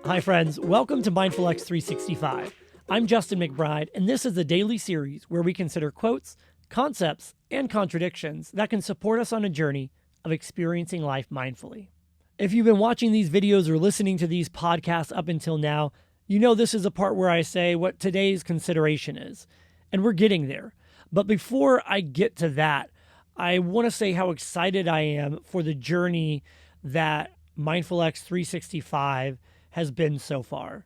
Hi friends, welcome to Mindful MX365. I'm Justin McBride, and this is a daily series where we consider quotes, concepts, and contradictions that can support us on a journey of experiencing life mindfully. If you've been watching these videos or listening to these podcasts up until now, you know this is a part where I say what today's consideration is, and we're getting there. But before I get to that, I want to say how excited I am for the journey that Mindful X365 has been so far.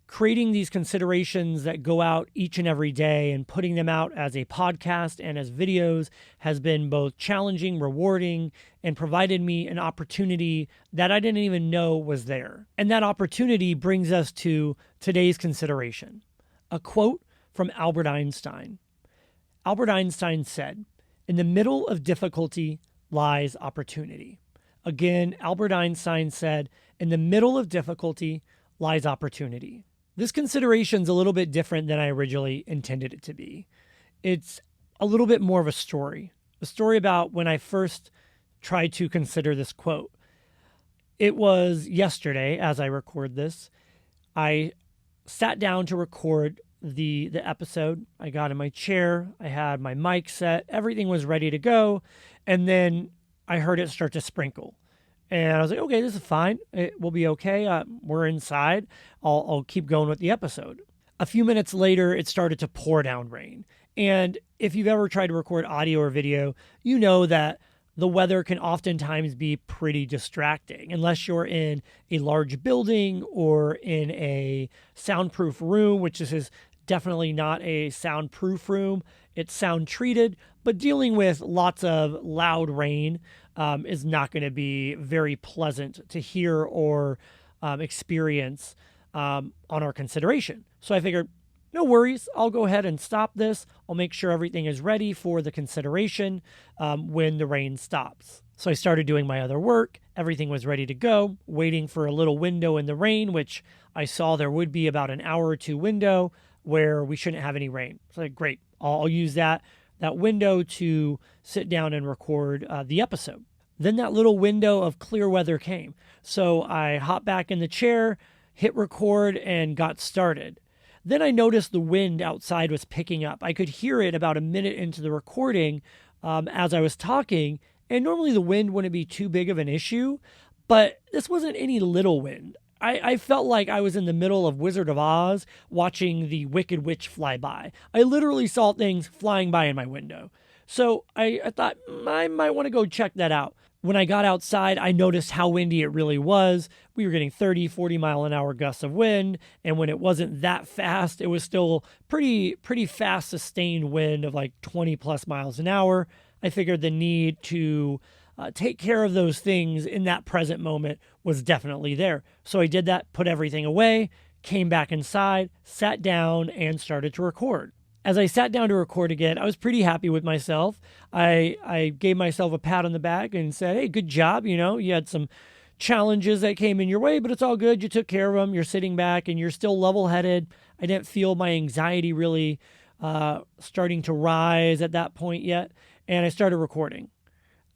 Creating these considerations that go out each and every day and putting them out as a podcast and as videos has been both challenging, rewarding, and provided me an opportunity that I didn't even know was there. And that opportunity brings us to today's consideration. A quote from Albert Einstein. Albert Einstein said, "In the middle of difficulty lies opportunity." Again, Albert Einstein said, "In the middle of difficulty lies opportunity." This consideration is a little bit different than I originally intended it to be. It's a little bit more of a story about when I first tried to consider this quote. It was yesterday, as I record this. I sat down to record the episode. I got in my chair, I had my mic set, everything was ready to go, and then I heard it start to sprinkle. And I was like, okay, this is fine. It will be okay. We're inside. I'll keep going with the episode. A few minutes later, it started to pour down rain. And if you've ever tried to record audio or video, you know that the weather can oftentimes be pretty distracting unless you're in a large building or in a soundproof room, which this is definitely not a soundproof room. It's sound treated, but dealing with lots of loud rain is not going to be very pleasant to hear or experience on our consideration. So I figured, no worries, I'll go ahead and stop this. I'll make sure everything is ready for the consideration when the rain stops. So I started doing my other work. Everything was ready to go, waiting for a little window in the rain, which I saw there would be about an hour or two window where we shouldn't have any rain. So like, great, I'll use that window to sit down and record the episode. Then that little window of clear weather came. So I hopped back in the chair, hit record, and got started. Then I noticed the wind outside was picking up. I could hear it about a minute into the recording as I was talking, and normally the wind wouldn't be too big of an issue, but this wasn't any little wind. I felt like I was in the middle of Wizard of Oz watching the Wicked Witch fly by. I literally saw things flying by in my window. So I thought I might want to go check that out. When I got outside, I noticed how windy it really was. We were getting 30, 40 mile an hour gusts of wind. And when it wasn't that fast, it was still pretty fast sustained wind of like 20 plus miles an hour. I figured the need to take care of those things in that present moment was definitely there. So I did that, put everything away, came back inside, sat down, and started to record. As I sat down to record again, I was pretty happy with myself. I gave myself a pat on the back and said, hey, good job. You know, you had some challenges that came in your way, but it's all good. You took care of them. You're sitting back and you're still level-headed. I didn't feel my anxiety really starting to rise at that point yet. And I started recording.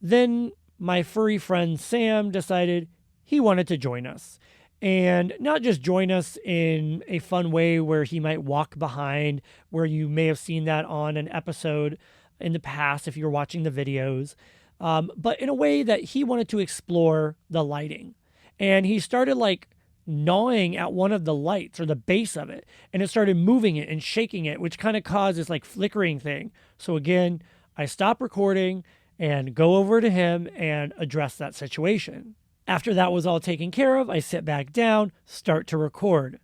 Then my furry friend Sam decided he wanted to join us. And not just join us in a fun way where he might walk behind, where you may have seen that on an episode in the past if you're watching the videos, but in a way that he wanted to explore the lighting. And he started like gnawing at one of the lights or the base of it, and it started moving it and shaking it, which kind of caused this like flickering thing. So again, I stop recording and go over to him and address that situation. After that was all taken care of, I sit back down, start to record.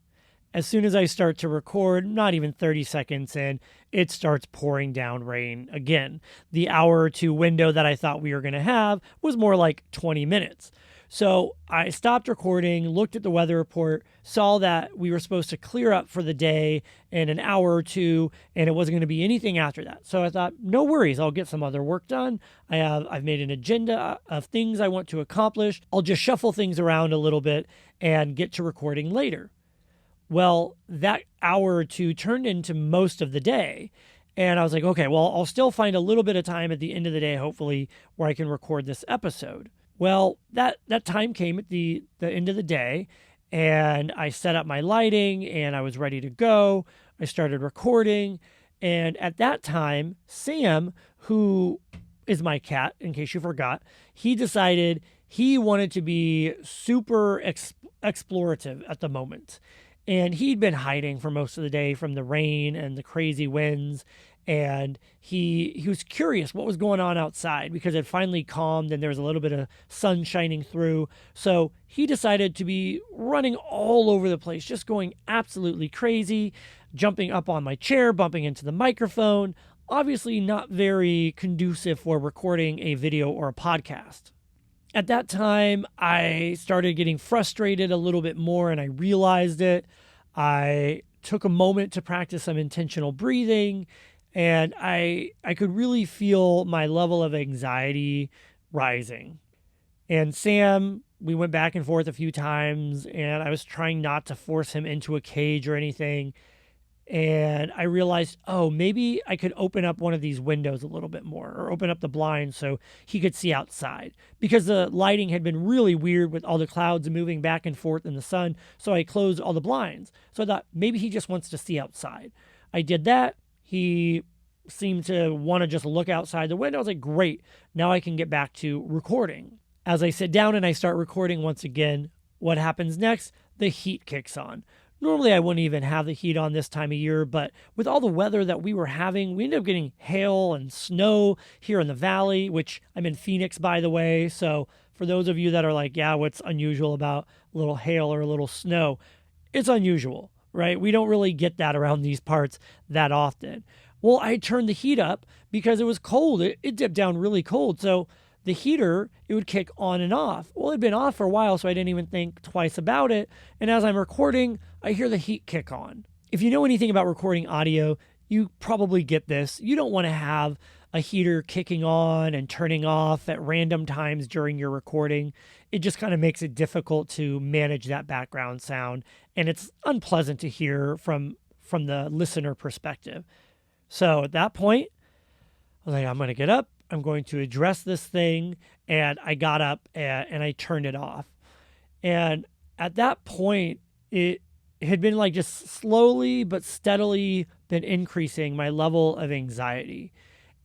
As soon as I start to record, not even 30 seconds in, it starts pouring down rain again. The hour or two window that I thought we were going to have was more like 20 minutes. So I stopped recording, looked at the weather report, saw that we were supposed to clear up for the day in an hour or two, and it wasn't going to be anything after that. So I thought, no worries, I'll get some other work done. I've made an agenda of things I want to accomplish. I'll just shuffle things around a little bit and get to recording later. Well, that hour or two turned into most of the day. And I was like, okay, well, I'll still find a little bit of time at the end of the day, hopefully, where I can record this episode. Well, that time came at the end of the day, and I set up my lighting and I was ready to go. I started recording. And at that time, Sam, who is my cat, in case you forgot, he decided he wanted to be super explorative at the moment. And he'd been hiding for most of the day from the rain and the crazy winds. And he was curious what was going on outside because it finally calmed and there was a little bit of sun shining through. So he decided to be running all over the place, just going absolutely crazy, jumping up on my chair, bumping into the microphone. Obviously not very conducive for recording a video or a podcast. At that time, I started getting frustrated a little bit more and I realized it. I took a moment to practice some intentional breathing and I could really feel my level of anxiety rising. And Sam, we went back and forth a few times and I was trying not to force him into a cage or anything. And I realized, oh, maybe I could open up one of these windows a little bit more or open up the blinds so he could see outside because the lighting had been really weird with all the clouds moving back and forth in the sun. So I closed all the blinds. So I thought maybe he just wants to see outside. I did that. He seemed to want to just look outside the window. I was like, great. Now I can get back to recording. As I sit down and I start recording once again, what happens next? The heat kicks on. Normally, I wouldn't even have the heat on this time of year, but with all the weather that we were having, we ended up getting hail and snow here in the valley, which I'm in Phoenix, by the way. So for those of you that are like, yeah, what's unusual about a little hail or a little snow? It's unusual, right? We don't really get that around these parts that often. Well, I turned the heat up because it was cold. It dipped down really cold. So the heater, it would kick on and off. Well, it'd been off for a while, so I didn't even think twice about it. And as I'm recording, I hear the heat kick on. If you know anything about recording audio, you probably get this. You don't want to have a heater kicking on and turning off at random times during your recording. It just kind of makes it difficult to manage that background sound. And it's unpleasant to hear from the listener perspective. So at that point, I was like, I'm going to get up. I'm going to address this thing. And I got up and I turned it off. And at that point, it had been like just slowly but steadily been increasing my level of anxiety.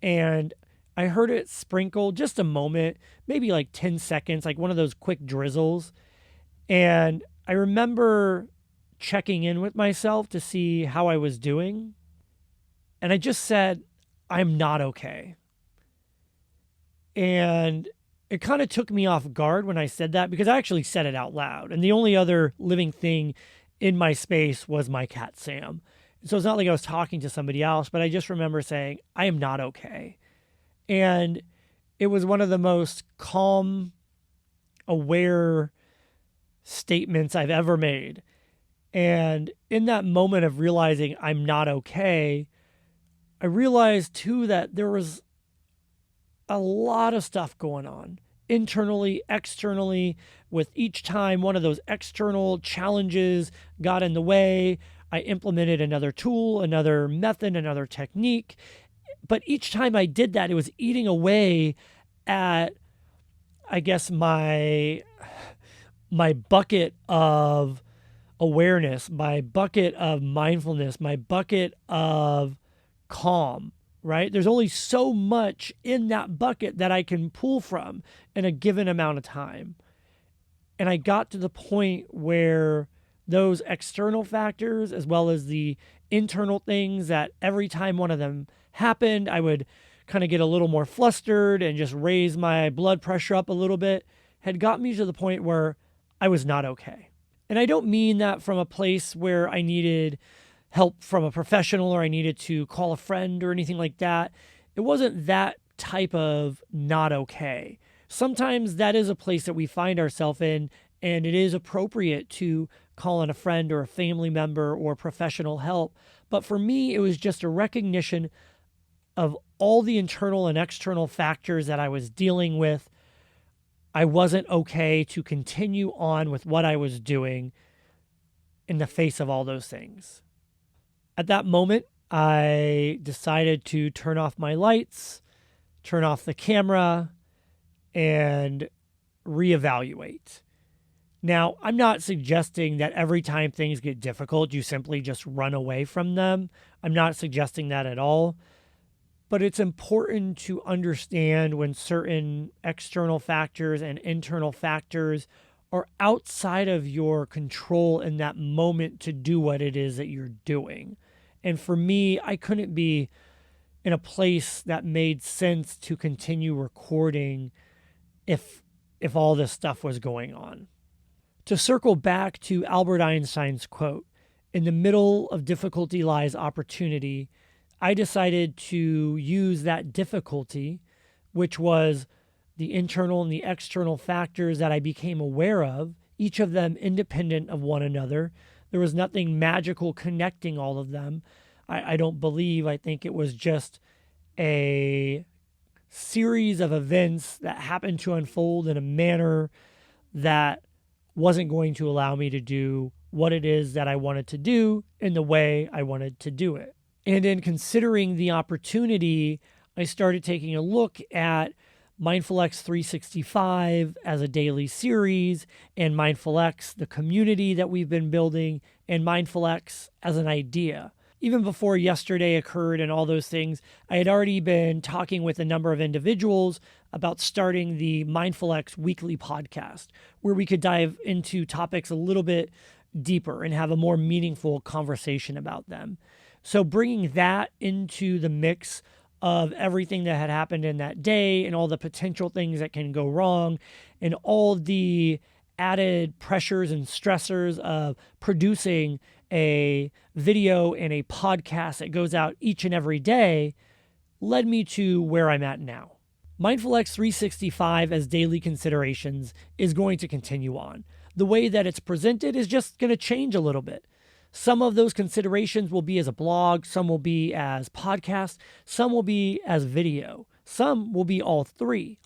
And I heard it sprinkle just a moment, maybe like 10 seconds, like one of those quick drizzles. And I remember checking in with myself to see how I was doing. And I just said, I'm not okay. And it kind of took me off guard when I said that because I actually said it out loud. And the only other living thing in my space was my cat, Sam. So it's not like I was talking to somebody else, but I just remember saying, I am not okay. And it was one of the most calm, aware statements I've ever made. And in that moment of realizing I'm not okay, I realized too that there was a lot of stuff going on internally, externally. With each time one of those external challenges got in the way, I implemented another tool, another method, another technique. But each time I did that, it was eating away at, I guess, my bucket of awareness, my bucket of mindfulness, my bucket of calm, right? There's only so much in that bucket that I can pull from in a given amount of time. And I got to the point where those external factors, as well as the internal things that every time one of them happened, I would kind of get a little more flustered and just raise my blood pressure up a little bit, had got me to the point where I was not okay. And I don't mean that from a place where I needed help from a professional or I needed to call a friend or anything like that. It wasn't that type of not okay. Sometimes that is a place that we find ourselves in, and it is appropriate to call on a friend or a family member or professional help. But for me, it was just a recognition of all the internal and external factors that I was dealing with. I wasn't okay to continue on with what I was doing in the face of all those things. At that moment, I decided to turn off my lights, turn off the camera, and reevaluate. Now, I'm not suggesting that every time things get difficult, you simply just run away from them. I'm not suggesting that at all. But it's important to understand when certain external factors and internal factors are outside of your control in that moment to do what it is that you're doing. And for me, I couldn't be in a place that made sense to continue recording if all this stuff was going on. To circle back to Albert Einstein's quote, "In the middle of difficulty lies opportunity," I decided to use that difficulty, which was the internal and the external factors that I became aware of, each of them independent of one another. There was nothing magical connecting all of them. I don't believe. I think it was just a series of events that happened to unfold in a manner that wasn't going to allow me to do what it is that I wanted to do in the way I wanted to do it. And in considering the opportunity, I started taking a look at Mindful X 365 as a daily series, and Mindful X, the community that we've been building, and Mindful X as an idea. Even before yesterday occurred and all those things, I had already been talking with a number of individuals about starting the Mindful X weekly podcast, where we could dive into topics a little bit deeper and have a more meaningful conversation about them. So bringing that into the mix of everything that had happened in that day and all the potential things that can go wrong and all the added pressures and stressors of producing a video and a podcast that goes out each and every day led me to where I'm at now. Mindful X 365 as daily considerations is going to continue on. The way that it's presented is just going to change a little bit. Some of those considerations will be as a blog, some will be as podcast, some will be as video, some will be all three.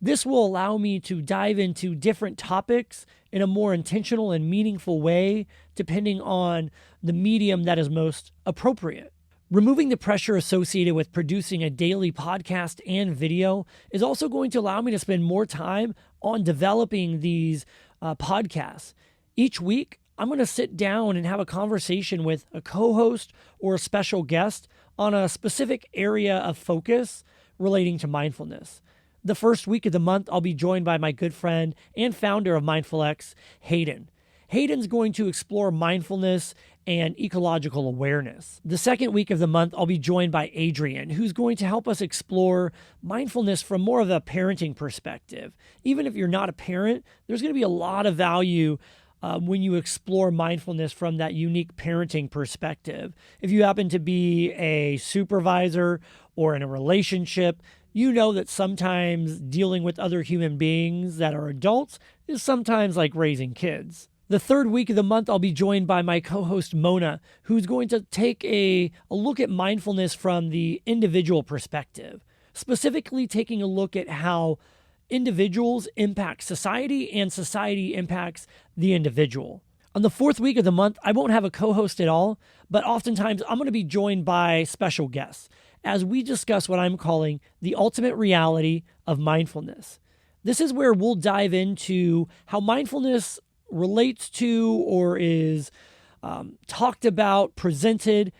This will allow me to dive into different topics in a more intentional and meaningful way, depending on the medium that is most appropriate. Removing the pressure associated with producing a daily podcast and video is also going to allow me to spend more time on developing these podcasts. Each week, I'm going to sit down and have a conversation with a co-host or a special guest on a specific area of focus relating to mindfulness. The first week of the month, I'll be joined by my good friend and founder of Mindful X, Hayden. Hayden's going to explore mindfulness and ecological awareness. The second week of the month, I'll be joined by Adrian, who's going to help us explore mindfulness from more of a parenting perspective. Even if you're not a parent, there's going to be a lot of value when you explore mindfulness from that unique parenting perspective. If you happen to be a supervisor or in a relationship, you know that sometimes dealing with other human beings that are adults is sometimes like raising kids. The third week of the month, I'll be joined by my co-host Mona, who's going to take a look at mindfulness from the individual perspective, specifically taking a look at how individuals impact society and society impacts the individual. On the fourth week of the month, I won't have a co-host at all, but oftentimes I'm going to be joined by special guests as we discuss what I'm calling the ultimate reality of mindfulness. This is where we'll dive into how mindfulness relates to or is talked about, presented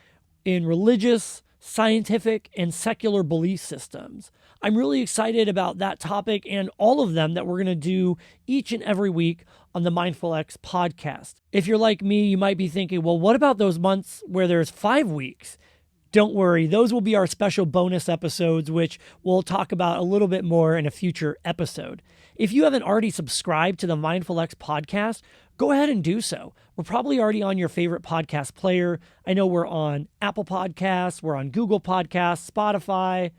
in religious, scientific, and secular belief systems. I'm really excited about that topic and all of them that we're going to do each and every week on the Mindful X podcast. If you're like me, you might be thinking, well, what about those months where there's 5 weeks? Don't worry, those will be our special bonus episodes, which we'll talk about a little bit more in a future episode. If you haven't already subscribed to the Mindful X podcast, go ahead and do so. We're probably already on your favorite podcast player. I know we're on Apple Podcasts, we're on Google Podcasts, Spotify,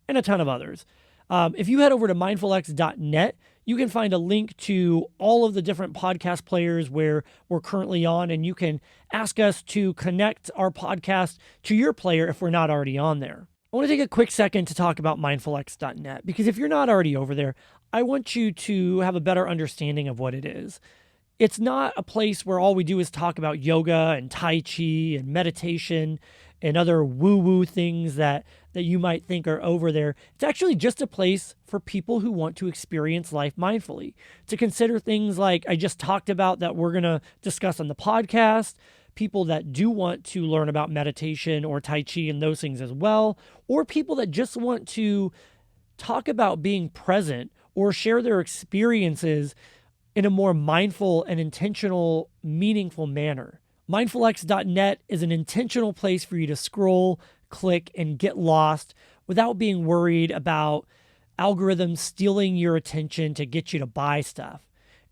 and a ton of others. If you head over to mindfulx.net, you can find a link to all of the different podcast players where we're currently on, and you can ask us to connect our podcast to your player if we're not already on there. I want to take a quick second to talk about mindfulx.net, because if you're not already over there, I want you to have a better understanding of what it is. It's not a place where all we do is talk about yoga and Tai Chi and meditation. and other woo-woo things that you might think are over there. It's actually just a place for people who want to experience life mindfully, to consider things like I just talked about that we're going to discuss on the podcast, people that do want to learn about meditation or Tai Chi and those things as well, or people that just want to talk about being present or share their experiences in a more mindful and intentional, meaningful manner. Mindfulx.net is an intentional place for you to scroll, click, and get lost without being worried about algorithms stealing your attention to get you to buy stuff.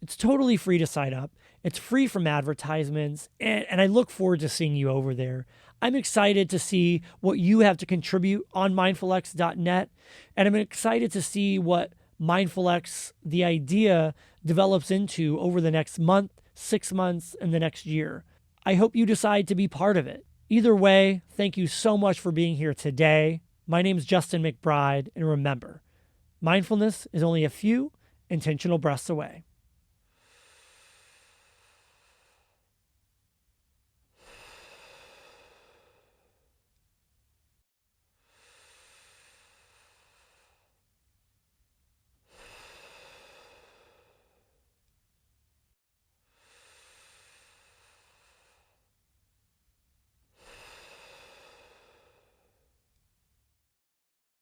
It's totally free to sign up. It's free from advertisements, and I look forward to seeing you over there. I'm excited to see what you have to contribute on mindfulx.net, and I'm excited to see what MindfulX, the idea, develops into over the next month, 6 months, and the next year. I hope you decide to be part of it. Either way, thank you so much for being here today. My name is Justin McBride, and remember, mindfulness is only a few intentional breaths away.